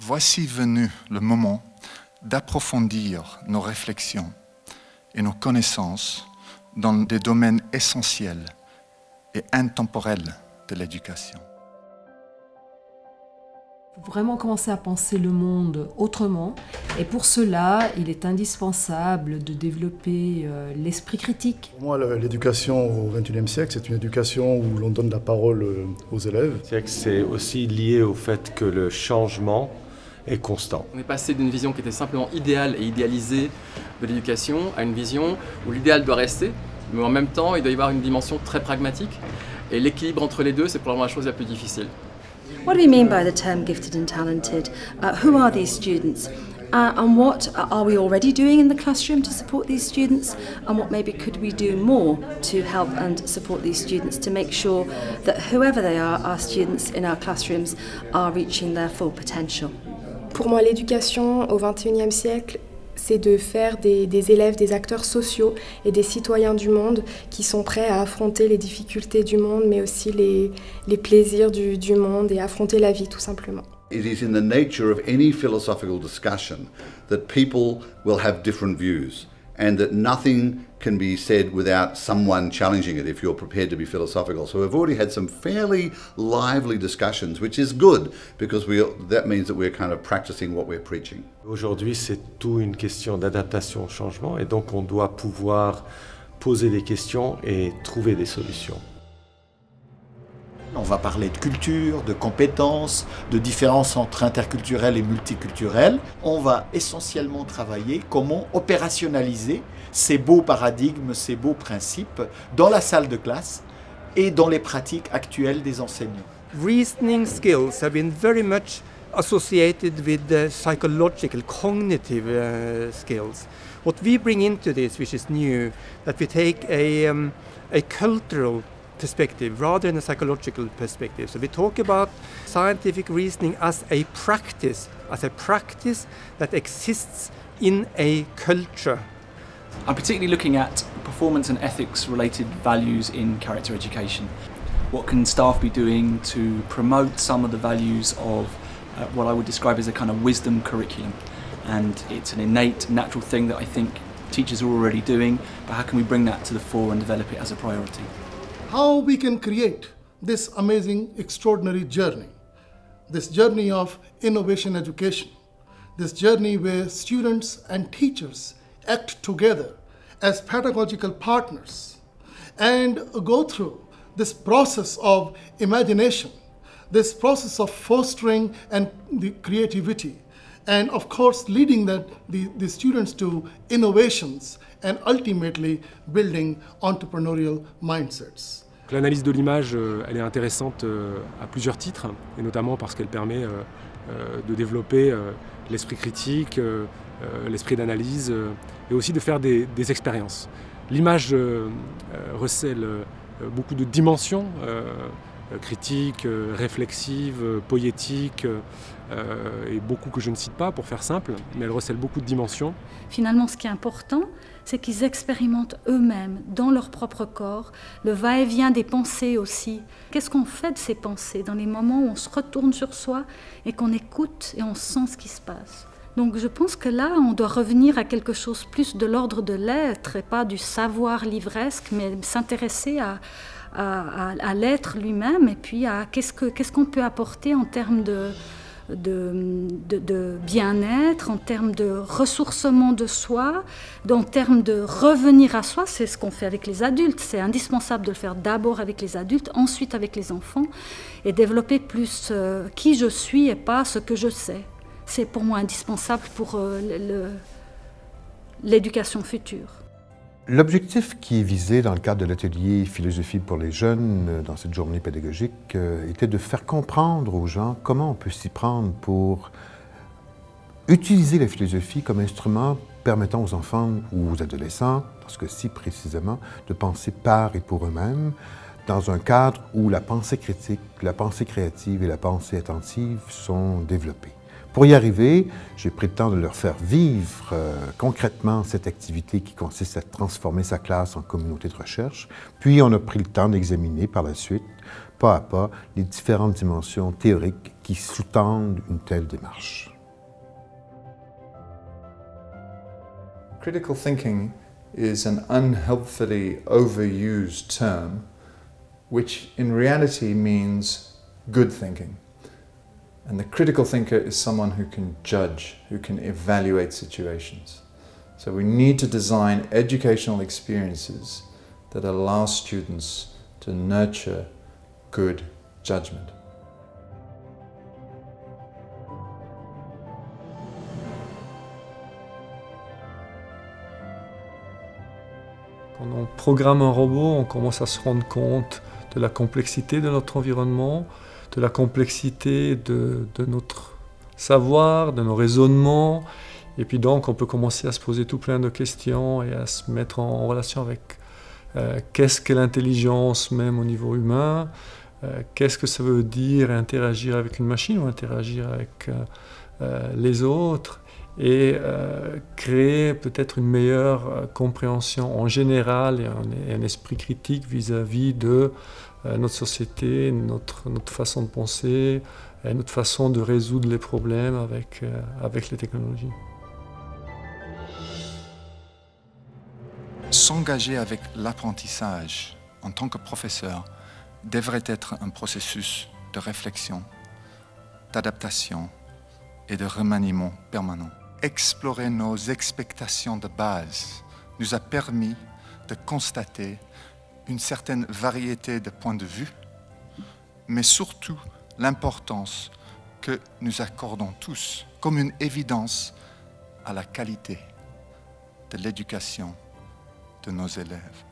Voici venu le moment d'approfondir nos réflexions et nos connaissances dans des domaines essentiels et intemporels de l'éducation. Il faut vraiment commencer à penser le monde autrement, et pour cela, il est indispensable de développer l'esprit critique. Pour moi, l'éducation au XXIe siècle, c'est une éducation où l'on donne la parole aux élèves. C'est aussi lié au fait que le changement est constant. On est passé d'une vision qui était simplement idéale et idéalisée de l'éducation à une vision où l'idéal doit rester, mais en même temps, il doit y avoir une dimension très pragmatique. Et l'équilibre entre les deux, c'est probablement la chose la plus difficile. What do we mean by the term gifted and talented? Who are these students? And what are we already doing in the classroom to support these students? And what maybe could we do more to help and support these students to make sure that whoever they are, our students in our classrooms are reaching their full potential? Pour moi, l'éducation au XXIe siècle, c'est de faire des élèves des acteurs sociaux et des citoyens du monde qui sont prêts à affronter les difficultés du monde, mais aussi les plaisirs du monde et affronter la vie tout simplement. It is in the nature of any philosophical discussion that people will have different views and that nothing can be said without someone challenging it if you're prepared to be philosophical. So we've already had some fairly lively discussions, which is good because that means that we're kind of practicing what we're preaching. Aujourd'hui, c'est tout une question d'adaptation au changement et donc on doit pouvoir poser des questions et trouver des solutions. On va parler de culture, de compétences, de différences entre interculturel et multiculturel. On va essentiellement travailler comment opérationnaliser ces beaux paradigmes, ces beaux principes dans la salle de classe et dans les pratiques actuelles des enseignants. Reasoning skills have been very much associated with the psychological, cognitive skills. What we bring into this, which is new, that we take a cultural perspective rather than a psychological perspective. So we talk about scientific reasoning as a practice that exists in a culture. I'm particularly looking at performance and ethics related values in character education. What can staff be doing to promote some of the values of what I would describe as a kind of wisdom curriculum? And it's an innate, natural thing that I think teachers are already doing, but how can we bring that to the fore and develop it as a priority? How we can create this amazing, extraordinary journey, this journey of innovation education, this journey where students and teachers act together as pedagogical partners and go through this process of imagination, this process of fostering and the creativity, and of course leading the students to innovations and ultimately building entrepreneurial mindsets. L'analyse de l'image, elle est intéressante à plusieurs titres, et notamment parce qu'elle permet de développer l'esprit critique, l'esprit d'analyse, et aussi de faire des expériences. L'image recèle beaucoup de dimensions critiques, réflexives, poétiques, et beaucoup que je ne cite pas pour faire simple, mais elle recèle beaucoup de dimensions. Finalement, ce qui est important, c'est qu'ils expérimentent eux-mêmes, dans leur propre corps, le va-et-vient des pensées aussi. Qu'est-ce qu'on fait de ces pensées dans les moments où on se retourne sur soi et qu'on écoute et on sent ce qui se passe? Donc je pense que là, on doit revenir à quelque chose plus de l'ordre de l'être et pas du savoir livresque, mais s'intéresser à l'être lui-même et puis à qu'est-ce qu'on peut apporter en termes de bien-être, en termes de ressourcement de soi, en termes de revenir à soi. C'est ce qu'on fait avec les adultes. C'est indispensable de le faire d'abord avec les adultes, ensuite avec les enfants, et développer plus qui je suis et pas ce que je sais. C'est pour moi indispensable pour l'éducation future. L'objectif qui est visé dans le cadre de l'atelier Philosophie pour les jeunes, dans cette journée pédagogique, était de faire comprendre aux gens comment on peut s'y prendre pour utiliser la philosophie comme instrument permettant aux enfants ou aux adolescents, dans ce cas-ci précisément, de penser par et pour eux-mêmes, dans un cadre où la pensée critique, la pensée créative et la pensée attentive sont développées. Pour y arriver, j'ai pris le temps de leur faire vivre concrètement cette activité qui consiste à transformer sa classe en communauté de recherche. Puis on a pris le temps d'examiner par la suite, pas à pas, les différentes dimensions théoriques qui sous-tendent une telle démarche. Critical thinking is an unhelpfully overused term, which in reality means good thinking. And the critical thinker is someone who can judge, who can evaluate situations. So we need to design educational experiences that allow students to nurture good judgment. Quand on programme un robot, on commence à se rendre compte de la complexité de notre environnement, de la complexité de notre savoir, de nos raisonnements. Et puis donc, on peut commencer à se poser tout plein de questions et à se mettre en relation avec qu'est-ce qu'est l'intelligence même au niveau humain, qu'est-ce que ça veut dire interagir avec une machine ou interagir avec les autres, et créer peut-être une meilleure compréhension en général et un esprit critique vis-à-vis de notre société, notre façon de penser, et notre façon de résoudre les problèmes avec les technologies. S'engager avec l'apprentissage en tant que professeur devrait être un processus de réflexion, d'adaptation et de remaniement permanent. Explorer nos expectations de base nous a permis de constater une certaine variété de points de vue, mais surtout l'importance que nous accordons tous comme une évidence à la qualité de l'éducation de nos élèves.